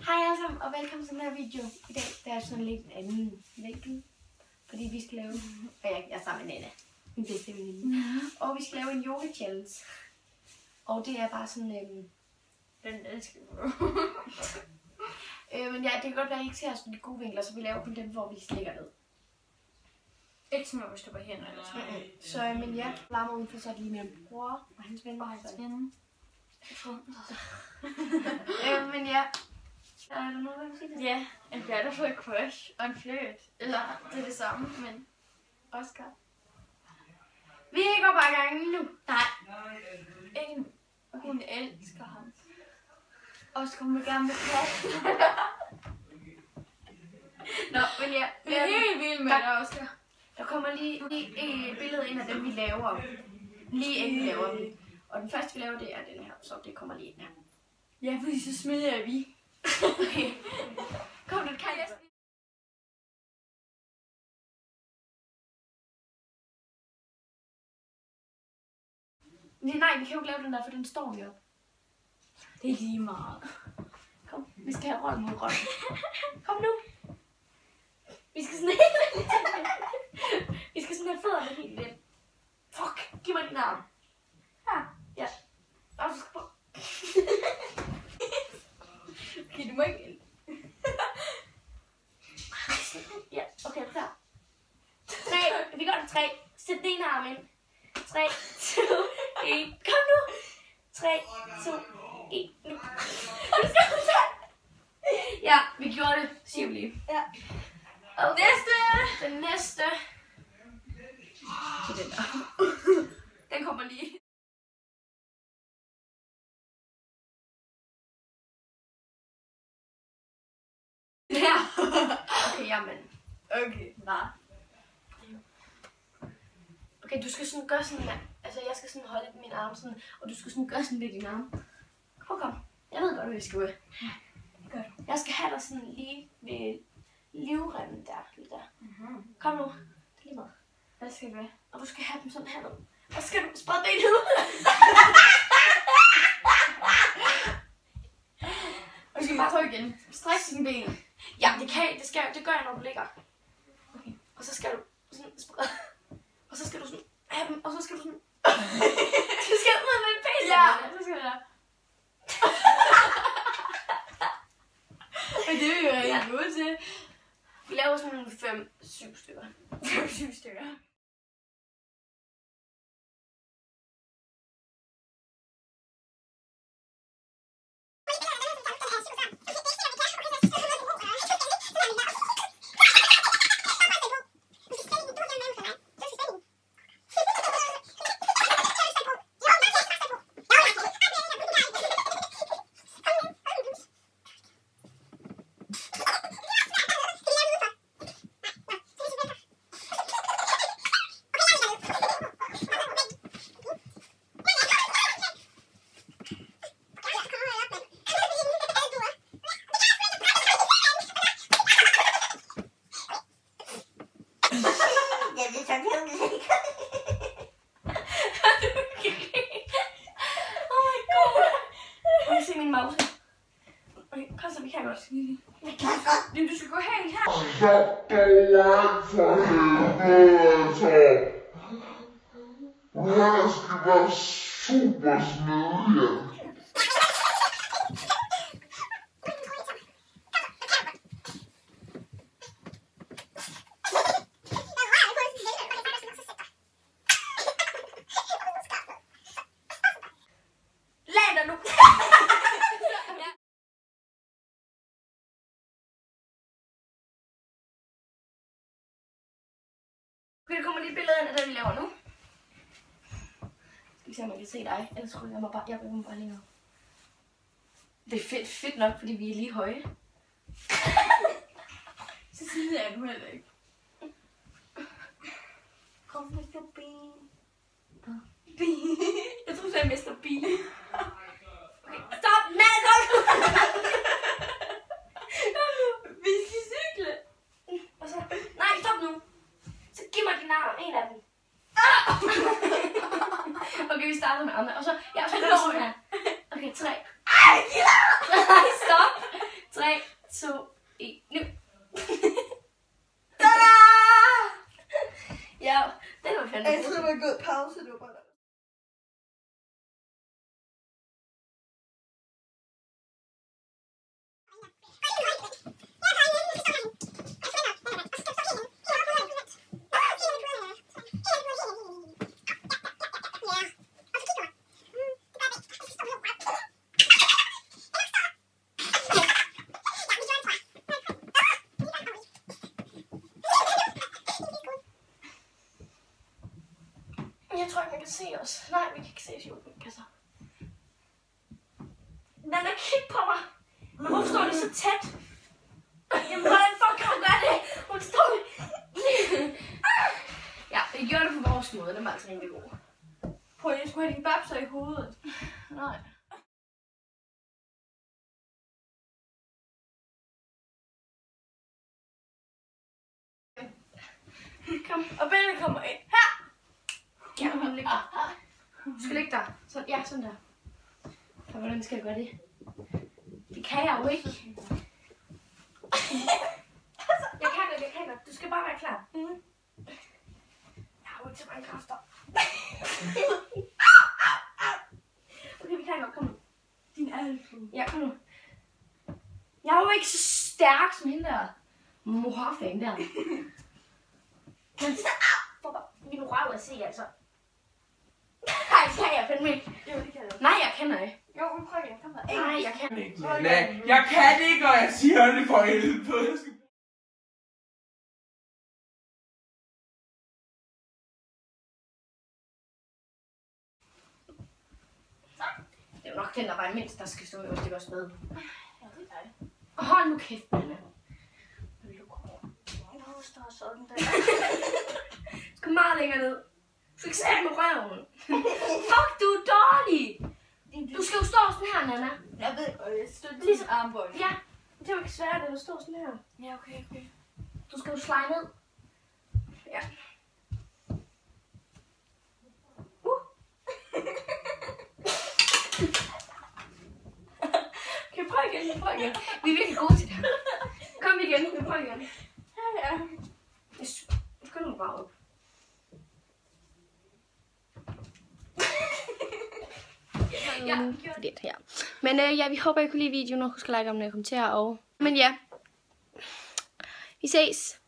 Hej alle sammen, og velkommen til den her video. I dag der er sådan lidt anden vinkel, fordi vi skal lave, og jeg er sammen med Nana, min bedste veninde, og vi skal lave en yoga challenge. Og det er bare sådan, den elsker men ja, det kan godt være, at I ikke ser sådan de gode vinkler, så vi laver kun dem, hvor vi slikker ned. ikke som om vi står på hænder eller sådan. Så men ja, larmer udenfor, så er det lige med min bror og hans venner. Og hans venner. Men ja, er der noget, der vil sige det? Ja, en fjerde har fået crush og en flirt. Eller det er det samme, men Oscar. Vi går bare i gang nu. nej. Ikke. Hun elsker ham. Oscar vil gerne med plads. Nå, men ja. Vi er helt vilde med dig, Oscar. Der kommer lige et billede ind af dem, vi laver. Lige inden vi laver dem. Og den første, vi laver, det er den her. Så det kommer lige ind her. Ja, fordi så smider vi. Okay. Kom, du kan jeg. Nej, vi kan jo ikke lave den der, for den står jo op. Det er lige meget. Kom, vi skal have røven mod røven. Kom nu. Vi skal sådan helt vi skal sådan have fødderne helt lidt. Fuck, giv mig din arm. Her, ja. Og så skal på. Okay, du må ikke. Ja, okay, klar. 3, vi gør det 3. Sæt din arm ind. 3, 2, 1. Kom nu. 3, 2, 1. Nu. Nu skal du tage. Ja, vi gjorde det. Siger vi lige. Ja. Og den næste. Det er den der. Den kommer lige. Ja. Okay, jamen. Okay, nej. Okay, du skal sådan gøre sådan der. Altså, jeg skal sådan holde min arm sådan, og du skal sådan gøre sådan lidt i din arm. Kom. Jeg ved godt, hvad vi skal gøre. Gør du. Jeg skal have dig sådan lige ved livremmen der. Lige der. Kom nu. Det er lige meget. Hvad skal vi? Og du skal have dem sådan her nu. Og så skal du sprede benet ud. Du skal bare prøve igen. Stræk sine ben. Ja, det gør jeg, når du ligger. Okay. Og så skal du sådan sprede. Og så skal du sådan have dem, og så skal du sådan. Du skal ud med en ben. Ja, så skal jeg. Men det er jo rigtig god til. Vi laver sådan 5-7 stykker. 5-7 stykker. Min mouse. Okay, kom så, vi kan godt. Jeg kan godt. Men du skal gå helt her. Stop dog for helvede, så. Her skal være super snedige. Læn dig nu. Okay, der kommer lige et billede af det, vi laver nu. Skal vi se, om man kan se dig. Ellers rykker jeg mig bare længere. Det er fedt nok, fordi vi er lige høje. Så side er du heller ikke. Kom, Mr. Bean. Jeg tror, det er Mr. Bean. Okay, stop! Nej, kom! Vi skal cykle. Og så, nej, stop nu. Så giv mig din arm, en af dem. Okay, vi starter med armene. Og så, ja, så gør vi sådan her. Okay, 3. Ej, stop! 3, 2, 1, nu. Tada! Ja, den var fandme Jeg troede, det var en god pause, det var bare der. Jeg tror ikke, man kan se os. Nej, vi kan ikke se os, Julenkasser. Den er kig på mig. Men hvorfor står de så tæt? Jamen, hvordan fuck kan hun gøre det? Hun står ja, vi gjorde det på vores måde. Den var altså rigtig god. Prøv, jeg skulle have dine babser i hovedet. Nej. Kom, og Belle kommer ind. Her! Ja, hun ligger der. Du skal ligge der. Sådan, ja, sådan der. Og hvordan skal jeg gøre det? Det kan jeg jo ikke. Jeg kan godt. Du skal bare være klar. Mm. Jeg har jo ikke så mange kræfter. Okay, vi kan godt. Kom nu. Din alfu. Ja, kom nu. Jeg er jo ikke så stærk som hende der. Mohafing der. Men min røv at se, altså. Nej, det kan jeg fandme ikke. Jo, det kan jeg. Nej, jeg kender ikke. Jo, vi prøver igen. Kom her. Nej, jeg kan ikke. Nej, jeg kan ikke, og jeg siger det for helvede. Det er nok den, der var mindst, der skal stå øverst. Det var også med. Ja, det er dig. Hold nu kæft, Anna. Jeg står sådan der. Du skal meget længere ned. Du skal ikke sætte med røven. Fuck, du er dårlig. Du skal jo stå sådan her, Nana. Jeg ved godt, jeg støtter Ligesom- din armbånd. Ja, det er jo ikke svært, at du står sådan her. Ja, okay. Du skal jo slide ned. Ja. Okay, prøv igen. Vi er virkelig gode til det her. Kom igen, vi prøver igen. Ja. Skynd mig bare op. Ja, det her. Men ja, vi håber, I kunne lide videoen, og husk at like, om at kommentere, og... Men ja, vi ses.